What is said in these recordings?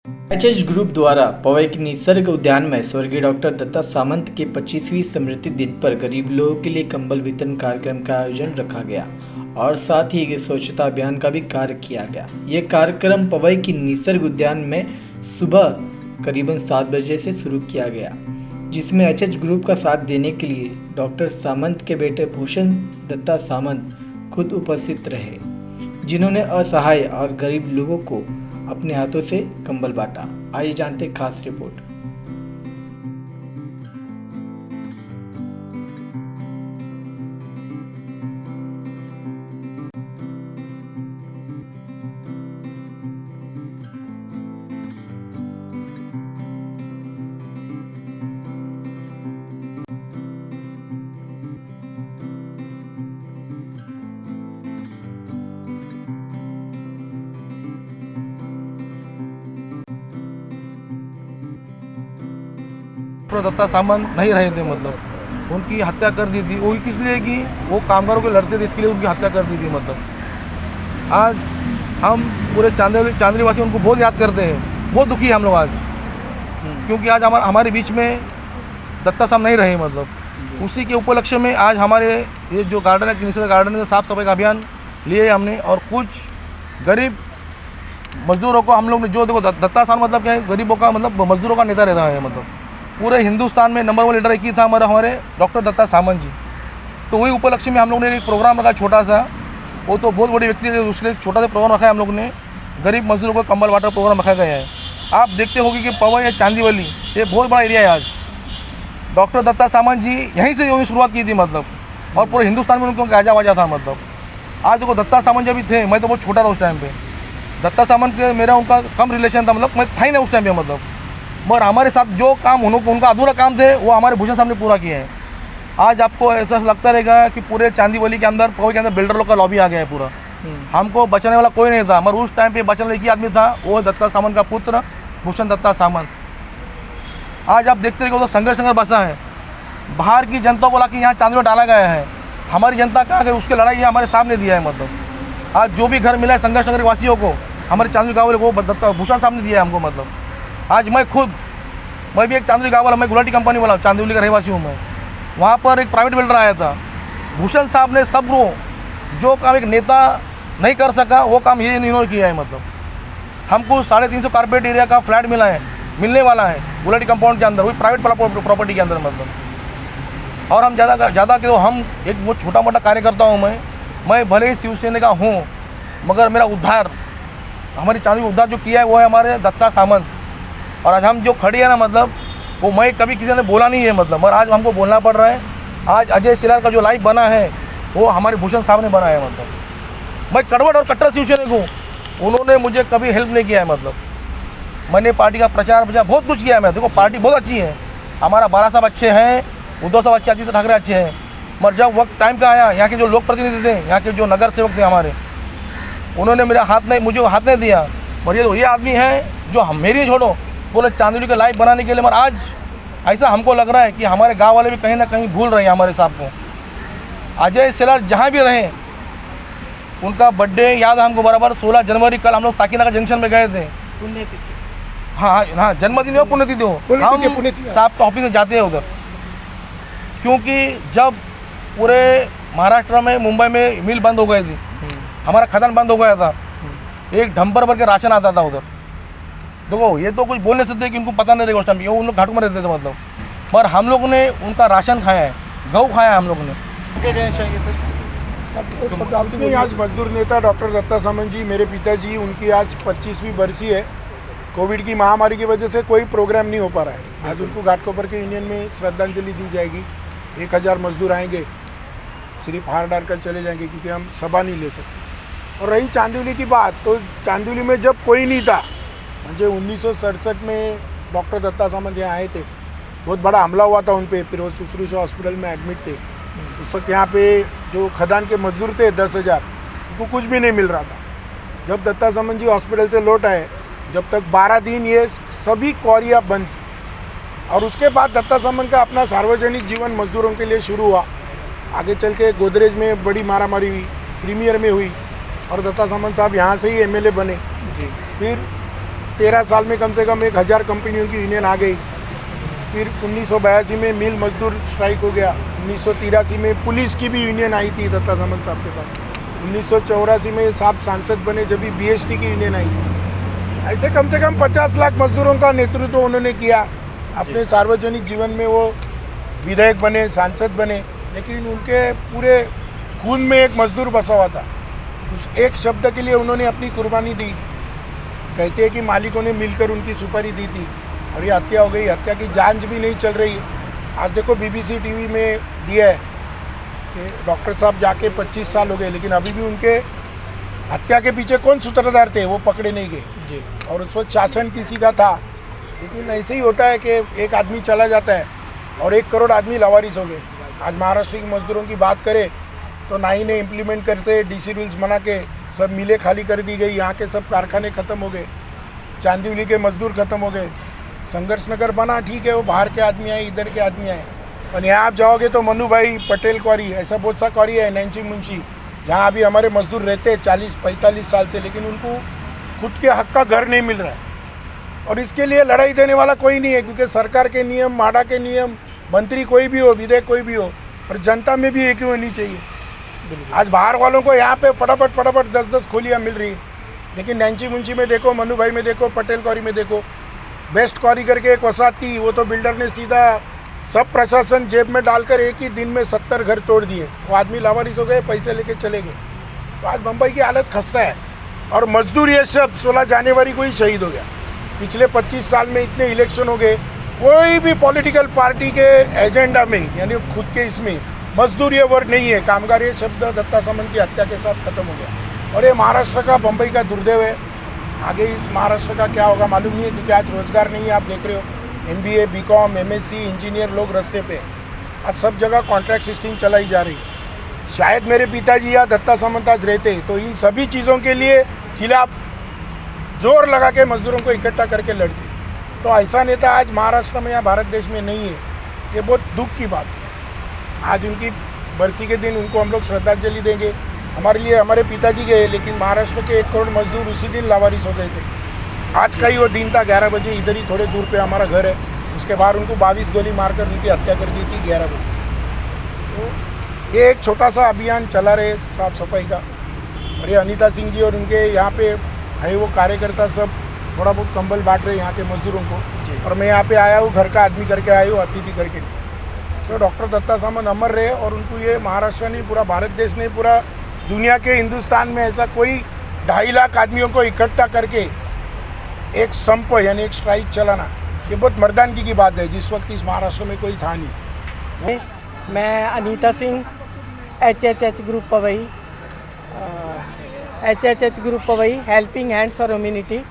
HH group द्वारा पवई के निसर्ग उद्यान में स्वर्गीय डॉक्टर दत्ता सामंत के 25वीं स्मृति दिन पर गरीब लोगों के लिए कंबल वितरण कार्यक्रम का आयोजन रखा गया और साथ ही स्वच्छता अभियान का भी कार्य किया गया। ये कार्यक्रम पवई की निसर्ग उद्यान में सुबह करीबन 7 बजे से शुरू किया गया, जिसमें एचएच ग्रुप का साथ देने के लिए डॉक्टर सामंत के बेटे भूषण दत्ता सामंत खुद उपस्थित रहे, जिन्होंने असहाय और गरीब लोगों को अपने हाथों से कंबल बांटा। आइए जानते खास रिपोर्ट। डॉक्टर दत्ता सामंत नहीं रहे थे, मतलब उनकी हत्या कर दी थी। वो किस लिए कि वो कामगारों के लड़ते थे, इसके लिए उनकी हत्या कर दी थी। मतलब आज हम पूरे चांदनी वासी उनको बहुत याद करते हैं, बहुत दुखी है हम लोग आज, क्योंकि आज हमारे बीच में दत्ता साहब नहीं रहे। मतलब उसी के उपलक्ष्य में आज हमारे ये जो गार्डन है, निसर्ग गार्डन है, साफ सफाई का अभियान लिए हमने। और कुछ गरीब मजदूरों को हम लोग ने, जो देखो दत्ता साहब मतलब क्या है, गरीबों का मतलब मजदूरों का नेता रहता है। मतलब पूरे हिंदुस्तान में नंबर 1 लीडर एक ही था हमारे डॉक्टर दत्ता सामंत जी। तो वही उपलक्ष्य में हम लोग ने एक प्रोग्राम रखा छोटा सा। वो तो बहुत बड़ी व्यक्ति है, उसके लिए छोटा सा प्रोग्राम रखा है हम लोग ने। गरीब मजदूरों को कंबल बांटा प्रोग्राम रखा गया है। आप देखते होंगे कि पवई या चांदीवली ये बहुत बड़ा एरिया है। आज डॉक्टर दत्ता सामंत जी यहीं से उन्होंने शुरुआत की थी, मतलब और पूरे हिंदुस्तान में उनको गाजा वाजा था। मतलब आज देखो दत्ता सामंत जब भी थे, मैं तो बहुत छोटा था उस टाइम पे। दत्ता सामंत के मेरा उनका कम रिलेशन था, मतलब मैं था ही नहीं उस टाइम पे। मतलब मगर हमारे साथ जो काम उनका अधूरा काम थे, वो हमारे भूषण साहब ने पूरा किए हैं। आज आपको ऐसा लगता रहेगा कि पूरे चांदीवली के अंदर, पवई के अंदर बिल्डर लोग का लॉबी आ गया है पूरा। हमको बचाने वाला कोई नहीं था, मगर उस टाइम पे बचाने वाला एक ही आदमी था, वो दत्ता सामंत का पुत्र भूषण दत्ता सामंत। आज आप देखते रहे, वो तो संघर्ष बसा है। बाहर की जनता को लाके यहाँ चांदीवली डाला गया है। हमारी जनता कहाँ गई, उसकी लड़ाई हमारे सामने दिया है। मतलब आज जो भी घर मिला है संघर्ष नगर वासियों को, हमारे चांदीवली गाँव वाले को दत्ता भूषण साहब ने दिया है हमको। मतलब आज मैं भी एक चांदीवली गाँव वाला, मैं गुलाटी कंपनी वाला चांदीवली का रहवासी हूँ मैं। वहाँ पर एक प्राइवेट बिल्डर आया था, भूषण साहब ने सब जो काम एक नेता नहीं कर सका, वो काम ये इन्होंने किया है। मतलब हमको 350 कारपेट एरिया का फ्लैट मिलने वाला है गुलाटी कंपाउंड के अंदर, वही प्राइवेट प्रॉपर्टी के अंदर। मतलब और हम ज़्यादा कि हम एक वो छोटा मोटा कार्यकर्ता हूँ मैं भले ही शिवसेना का हूँ, मगर मेरा उद्धार, हमारी चांदीवली उद्धार जो किया है वो है हमारे दत्ता सामंत। और आज हम जो खड़ी है ना, मतलब वो मैं कभी किसी ने बोला नहीं है, मतलब मगर आज हमको बोलना पड़ रहा है। आज अजय सिलार का जो लाइफ बना है, वो हमारे भूषण साहब ने बनाया है। मतलब मैं कड़वट और कट्टर शिवसैनिक हूँ, उन्होंने मुझे कभी हेल्प नहीं किया है। मतलब मैंने पार्टी का प्रचार बहुत कुछ किया है। मैं देखो पार्टी बहुत अच्छी है, हमारा बाला साहब अच्छे हैं, उद्धव साहब अच्छे, आदित्य ठाकरे अच्छे हैं, मगर जब वक्त टाइम का आया, यहाँ के जो लोक प्रतिनिधि थे, यहाँ के जो नगर सेवक थे हमारे, उन्होंने मुझे हाथ नहीं दिया। और ये आदमी है जो मेरी छोड़ो पूरे चांदीवली का लाइफ बनाने के लिए। मगर आज ऐसा हमको लग रहा है कि हमारे गांव वाले भी कहीं ना कहीं भूल रहे हैं हमारे साहब को। अजय सिलार जहां भी रहे, उनका बर्थडे याद है हमको बराबर। 16 जनवरी कल हम लोग साकिना जंक्शन में गए थे। हाँ, जन्मदिन हो, पुण्यतिथि हो, हम साहब के ऑफिस में जाते हैं उधर। क्योंकि जब पूरे महाराष्ट्र में, मुंबई में मिल बंद हो गई थी, हमारा खदान बंद हो गया था, एक डंपर भर के राशन आता था उधर। देखो ये तो कुछ बोल नहीं सकते कि उनको पता नहीं रहेगा उस टाइम, उन लोग घाटों में रहते थे। मतलब पर हम लोग ने उनका राशन खाया है, गऊ खाया है हम लोग ने। अपने आज मजदूर नेता डॉक्टर दत्ता सामंत जी, मेरे पिताजी, उनकी आज 25वीं बरसी है। कोविड की महामारी की वजह से कोई प्रोग्राम नहीं हो पा रहा है। आज उनको घाटकोपर के यूनियन में श्रद्धांजलि दी जाएगी। 1000 मजदूर आएंगे, सिर्फ हार डाल कर चले जाएंगे, क्योंकि हम सभा नहीं ले सकते। और रही चांदीवली की बात, तो चांदीवली में जब कोई नहीं था, मुझे 1967 में डॉक्टर दत्ता सामंत यहाँ आए थे। बहुत बड़ा हमला हुआ था उन पर, फिर वो सुश्रुषा हॉस्पिटल में एडमिट थे। उस वक्त यहाँ पे जो खदान के मजदूर थे 10,000, उनको कुछ भी नहीं मिल रहा था। जब दत्ता सामंत जी हॉस्पिटल से लौट आए, जब तक 12 दिन ये सभी क्वारियाँ बंद थी। और उसके बाद दत्ता सामंत का अपना सार्वजनिक जीवन मजदूरों के लिए शुरू हुआ। आगे चल के गोदरेज में बड़ी मारामारी हुई, प्रीमियर में हुई, और दत्ता सामंत साहब यहाँ से ही एमएलए बने। फिर 13 साल में कम से कम 1000 कंपनियों की यूनियन आ गई। फिर 1982 में मिल मजदूर स्ट्राइक हो गया। 1983 में पुलिस की भी यूनियन आई थी दत्ता सामंत साहब के पास। 1984 में साहब सांसद बने जब भी BST की यूनियन आई थी। ऐसे कम से कम 50 लाख मजदूरों का नेतृत्व उन्होंने किया। अपने सार्वजनिक जीवन में वो विधायक बने, सांसद बने, लेकिन उनके पूरे खून में एक मजदूर बसा हुआ था। उस एक शब्द के लिए उन्होंने अपनी कुर्बानी दी। कहते हैं कि मालिकों ने मिलकर उनकी सुपारी दी थी और ये हत्या हो गई। हत्या की जांच भी नहीं चल रही है। आज देखो BBC TV में दिया है कि डॉक्टर साहब जाके 25 साल हो गए, लेकिन अभी भी उनके हत्या के पीछे कौन सूत्रधार थे वो पकड़े नहीं गए। और उस वक्त शासन किसी का था। लेकिन ऐसे ही होता है कि एक आदमी चला जाता है और 1 करोड़ आदमी लावारिस हो गए। आज महाराष्ट्र के मजदूरों की बात करें तो ना ही ने इम्प्लीमेंट करते, DC रूल्स बना के सब मिलें खाली कर दी गई। यहाँ के सब कारखाने ख़त्म हो गए। चांदीवली के मजदूर ख़त्म हो गए। संघर्ष नगर बना, ठीक है, वो बाहर के आदमी आए, इधर के आदमी आए। और यहाँ आप जाओगे तो मनु भाई, पटेल क्वारी, ऐसा बहुत सा क्वारी है, नैंची मुंशी, जहाँ अभी हमारे मजदूर रहते हैं 40-45 साल से, लेकिन उनको खुद के हक का घर नहीं मिल रहा है। और इसके लिए लड़ाई देने वाला कोई नहीं है, क्योंकि सरकार के नियम, माडा के नियम, मंत्री कोई भी हो, विधेयक कोई भी हो, और जनता में भी एक ही होनी चाहिए। आज बाहर वालों को यहाँ पे फटाफट 10-10 खोलियाँ मिल रही है, लेकिन नैंची मुंशी में देखो, मनु भाई में देखो, पटेल क्वारी में देखो, बेस्ट क्वारी करके एक वसाती, वो तो बिल्डर ने सीधा सब प्रशासन जेब में डालकर एक ही दिन में 70 घर तोड़ दिए। वो आदमी लावारिस हो गए, पैसे लेके चले गए। तो आज मुंबई की हालत खस्ता है। और मजदूर ये सब 16 जनवरी को ही शहीद हो गया। पिछले 25 साल में इतने इलेक्शन हो गए, कोई भी पॉलिटिकल पार्टी के एजेंडा में, यानी खुद के इसमें मजदूर ये वर्ड नहीं है। कामगार ये शब्द दत्ता सामंत की हत्या के साथ खत्म हो गया। और ये महाराष्ट्र का, बम्बई का दुर्दैव है। आगे इस महाराष्ट्र का क्या होगा मालूम नहीं है, क्योंकि आज रोजगार नहीं है। आप देख रहे हो MBA, BCom, MSc, इंजीनियर लोग रास्ते पे। आज सब जगह कॉन्ट्रैक्ट सिस्टम चलाई जा रही। शायद मेरे पिताजी या दत्ता सामंत आज रहते तो इन सभी चीज़ों के लिए खिलाफ जोर लगा के मजदूरों को इकट्ठा करके लड़ते। तो ऐसा नेता आज महाराष्ट्र में या भारत देश में नहीं है। ये बहुत दुख की बात है। आज उनकी बरसी के दिन उनको हम लोग श्रद्धांजलि देंगे। हमारे लिए हमारे पिताजी गए, लेकिन महाराष्ट्र के 1 करोड़ मजदूर उसी दिन लावारिस हो गए थे। आज का ही वो दिन था। 11 बजे इधर ही थोड़े दूर पे हमारा घर है, उसके बाहर उनको 22 गोली मारकर उनकी हत्या कर दी थी 11 बजे। तो ये एक छोटा सा अभियान चला रहे साफ सफाई का। और ये अनीता सिंह जी और उनके यहाँ पे है वो कार्यकर्ता सब थोड़ा बहुत कंबल बांट रहे यहाँ के मजदूरों को। और मैं यहाँ पे आया हूँ, घर का आदमी करके आया हूँ, अतिथि करके। तो डॉक्टर दत्ता सामंत अमर रहे। और उनको ये महाराष्ट्र नहीं, पूरा भारत देश नहीं, पूरा दुनिया के हिंदुस्तान में ऐसा कोई 2.5 लाख आदमियों को इकट्ठा करके एक संप यानी एक स्ट्राइक चलाना, ये बहुत मर्दानगी की बात है, जिस वक्त इस महाराष्ट्र में कोई था नहीं। मैं Anita Singh, HHH group Powai, HHH group Powai, helping hand for humanity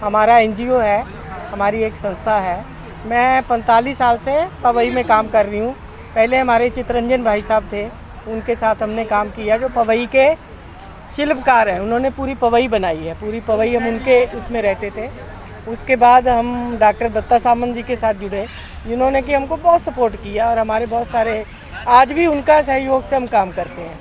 हमारा NGO है, हमारी एक संस्था है। मैं 45 साल से पवई में काम कर रही हूँ। पहले हमारे चितरंजन भाई साहब थे, उनके साथ हमने काम किया, जो पवई के शिल्पकार हैं। उन्होंने पूरी पवई बनाई है, पूरी पवई हम उनके उसमें रहते थे। उसके बाद हम डॉक्टर दत्ता सामंत जी के साथ जुड़े, जिन्होंने कि हमको बहुत सपोर्ट किया और हमारे बहुत सारे, आज भी उनका सहयोग से हम काम करते हैं।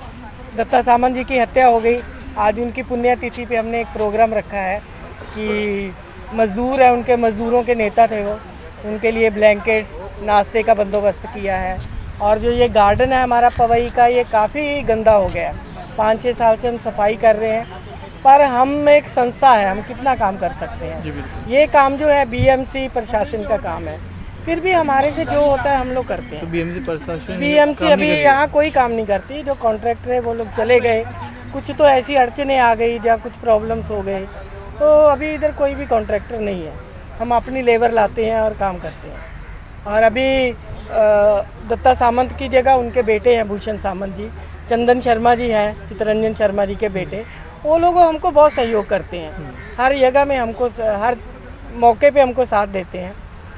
दत्ता सामंत जी की हत्या हो गई, आज उनकी पुण्यतिथि पे हमने एक प्रोग्राम रखा है कि मज़दूर हैं, उनके मज़दूरों के नेता थे वो, उनके लिए ब्लैंकेट्स, नाश्ते का बंदोबस्त किया है। और जो ये गार्डन है हमारा पवई का, ये काफ़ी गंदा हो गया है। 5-6 साल से हम सफाई कर रहे हैं, पर हम एक संस्था है, हम कितना काम कर सकते हैं। ये काम जो है BMC प्रशासन का काम है, फिर भी हमारे से जो होता है हम लोग करते हैं। तो BMC प्रशासन, BMC अभी यहाँ कोई काम नहीं करती। जो कॉन्ट्रैक्टर है वो लोग चले गए, कुछ तो ऐसी अड़चनें आ गई या कुछ प्रॉब्लम्स हो गए, तो अभी इधर कोई भी कॉन्ट्रैक्टर नहीं है। हम अपनी लेबर लाते हैं और काम करते हैं। और अभी दत्ता सामंत की जगह उनके बेटे हैं भूषण सामंत जी, चंदन शर्मा जी हैं, चितरंजन शर्मा जी के बेटे, वो लोग हमको बहुत सहयोग करते हैं। हर जगह में हमको, हर मौके पे हमको साथ देते हैं।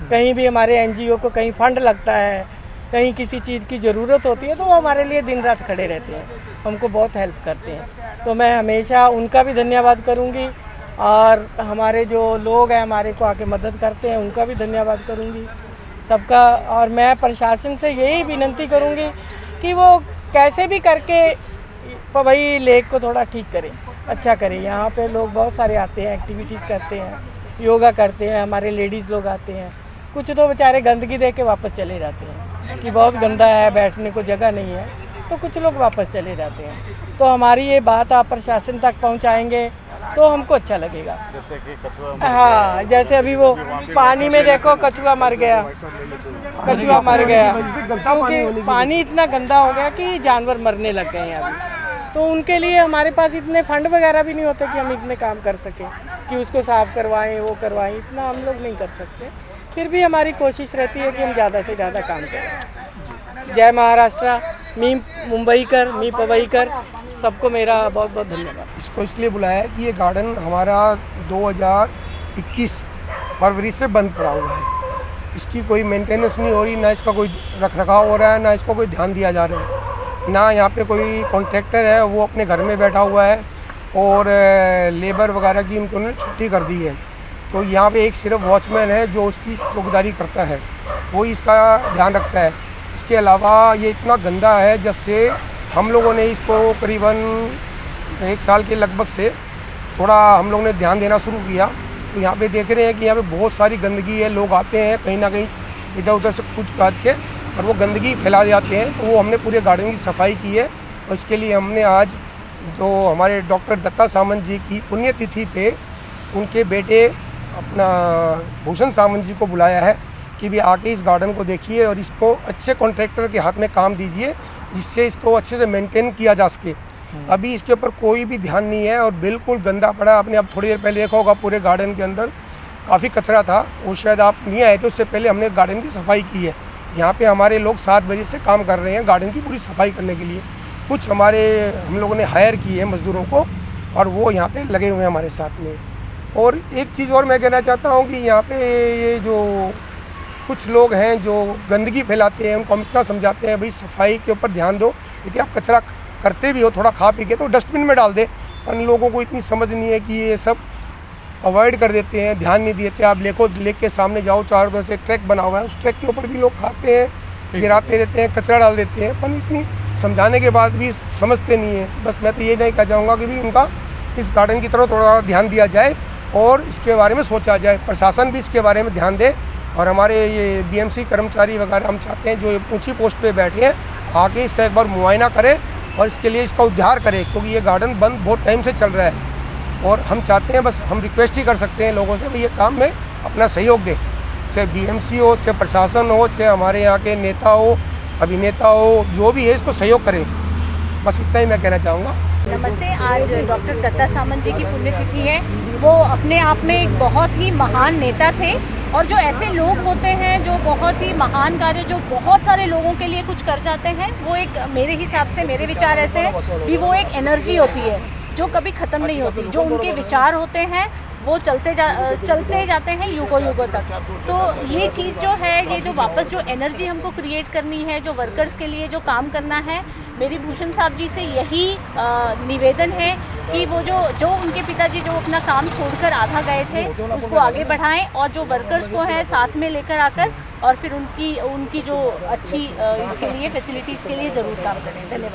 कहीं भी हमारे NGO को कहीं फंड लगता है, कहीं किसी चीज़ की ज़रूरत होती है, तो वो हमारे लिए दिन रात खड़े रहते हैं, हमको बहुत हेल्प करते हैं। तो मैं हमेशा उनका भी धन्यवाद करूँगी, और हमारे जो लोग हैं हमारे को आके मदद करते हैं, उनका भी धन्यवाद करूँगी सबका। और मैं प्रशासन से यही विनती करूँगी कि वो कैसे भी करके पवई लेक को थोड़ा ठीक करें, अच्छा करें। यहाँ पे लोग बहुत सारे आते हैं, एक्टिविटीज़ करते हैं, योगा करते हैं, हमारे लेडीज़ लोग आते हैं। कुछ तो बेचारे गंदगी देख के वापस चले जाते हैं कि बहुत गंदा है, बैठने को जगह नहीं है, तो कुछ लोग वापस चले जाते हैं। तो हमारी ये बात आप प्रशासन तक पहुंचाएंगे तो हमको अच्छा लगेगा। जैसे कि कछुआ, हाँ, जैसे अभी वो पानी में देखो कछुआ मर गया, कछुआ मर गया क्योंकि पानी इतना गंदा हो गया कि जानवर मरने लग गए हैं अभी। तो उनके लिए हमारे पास इतने फंड वगैरह भी नहीं होते कि हम इतने काम कर सकें कि उसको साफ़ करवाएं, वो करवाएं, इतना हम लोग नहीं कर सकते। फिर भी हमारी कोशिश रहती है कि हम ज़्यादा से ज़्यादा काम करें। जय महाराष्ट्र, मी मुंबईकर, मी पवईकर, सबको मेरा बहुत बहुत धन्यवाद। इसको इसलिए बुलाया है कि ये गार्डन हमारा 2021 फरवरी से बंद पड़ा हुआ है। इसकी कोई मेंटेनेंस नहीं हो रही, ना इसका कोई रखरखाव हो रहा है, ना इसको कोई ध्यान दिया जा रहा है। ना यहाँ पे कोई कॉन्ट्रैक्टर है, वो अपने घर में बैठा हुआ है और लेबर वगैरह की उन्होंने छुट्टी कर दी है। तो यहाँ पे एक सिर्फ वॉचमैन है जो उसकी चौकीदारी करता है, वही इसका ध्यान रखता है। इसके अलावा ये इतना गंदा है, जब से हम लोगों ने इसको करीबन 1 साल के लगभग से थोड़ा हम लोगों ने ध्यान देना शुरू किया, तो यहाँ पे देख रहे हैं कि यहाँ पे बहुत सारी गंदगी है। लोग आते हैं कहीं ना कहीं इधर उधर से कूद काट के और वो गंदगी फैला जाते हैं। तो वो हमने पूरे गार्डन की सफाई की है और इसके लिए हमने आज जो हमारे डॉक्टर दत्ता सामंत जी की पुण्यतिथि पे उनके बेटे अपना भूषण सामंत जी को बुलाया है कि भी आके इस गार्डन को देखिए और इसको अच्छे कॉन्ट्रैक्टर के हाथ में काम दीजिए, जिससे इसको अच्छे से मेंटेन किया जा सके। अभी इसके ऊपर कोई भी ध्यान नहीं है और बिल्कुल गंदा पड़ा। आपने अब थोड़ी देर पहले देखा होगा पूरे गार्डन के अंदर काफ़ी कचरा था, वो शायद आप नहीं आए थे, उससे पहले हमने गार्डन की सफाई की है। यहाँ पे हमारे लोग 7 बजे से काम कर रहे हैं गार्डन की पूरी सफाई करने के लिए। कुछ हम लोगों ने हायर किए हैं मज़दूरों को और वो यहाँ पे लगे हुए हैं हमारे साथ में। और एक चीज़ और मैं कहना चाहता हूँ कि यहाँ पे ये जो कुछ लोग हैं जो गंदगी फैलाते हैं, उनको हम इतना समझाते हैं भाई सफाई के ऊपर ध्यान दो। यदि आप कचरा करते भी हो थोड़ा खा पी के तो डस्टबिन में डाल दे, पर लोगों को इतनी समझ नहीं है कि ये सब अवॉइड कर देते हैं, ध्यान नहीं देते। आप लेक के सामने जाओ, चारों तरफ से ट्रैक बना हुआ है, उस ट्रैक के ऊपर भी लोग खाते हैं, गिराते रहते हैं, कचरा डाल देते हैं, पर इतनी समझाने के बाद भी समझते नहीं है। बस मैं तो ये नहीं कह चाहूँगा कि भी इनका इस गार्डन की तरफ थोड़ा ध्यान दिया जाए और इसके बारे में सोचा जाए, प्रशासन भी इसके बारे में ध्यान दे। और हमारे ये बीएमसी कर्मचारी वगैरह हम चाहते हैं जो ऊंची पोस्ट पे बैठे हैं आके इसका एक बार मुआयना करें और इसके लिए इसका उद्धार करें, क्योंकि ये गार्डन बंद बहुत टाइम से चल रहा है। और हम चाहते हैं, बस हम रिक्वेस्ट ही कर सकते हैं लोगों से भाई ये काम में अपना सहयोग दें, चाहे बीएमसी हो, चाहे प्रशासन हो, चाहे हमारे यहाँ के नेता हो, अभिनेता हो, जो भी है इसको सहयोग करें। बस इतना ही मैं कहना चाहूँगा। नमस्ते। आज डॉक्टर दत्ता सामंत जी की पुण्यतिथि है। वो अपने आप में एक बहुत ही महान नेता थे और जो ऐसे लोग होते हैं जो बहुत ही महान कार्य, जो बहुत सारे लोगों के लिए कुछ कर जाते हैं, वो एक, मेरे हिसाब से, मेरे विचार ऐसे हैं कि वो एक एनर्जी होती है जो कभी ख़त्म नहीं होती। जो उनके विचार होते हैं वो चलते जाते हैं युगों युगों तक। तो ये चीज़ जो है, ये जो वापस जो एनर्जी हमको क्रिएट करनी है, जो वर्कर्स के लिए जो काम करना है, मेरी भूषण साहब जी से यही निवेदन है कि वो जो उनके पिताजी जो अपना काम छोड़कर आधा गए थे उसको आगे बढ़ाएं और जो वर्कर्स को है साथ में लेकर आकर और फिर उनकी जो अच्छी इसके लिए फैसिलिटीज़ के लिए ज़रूर काम करें। धन्यवाद।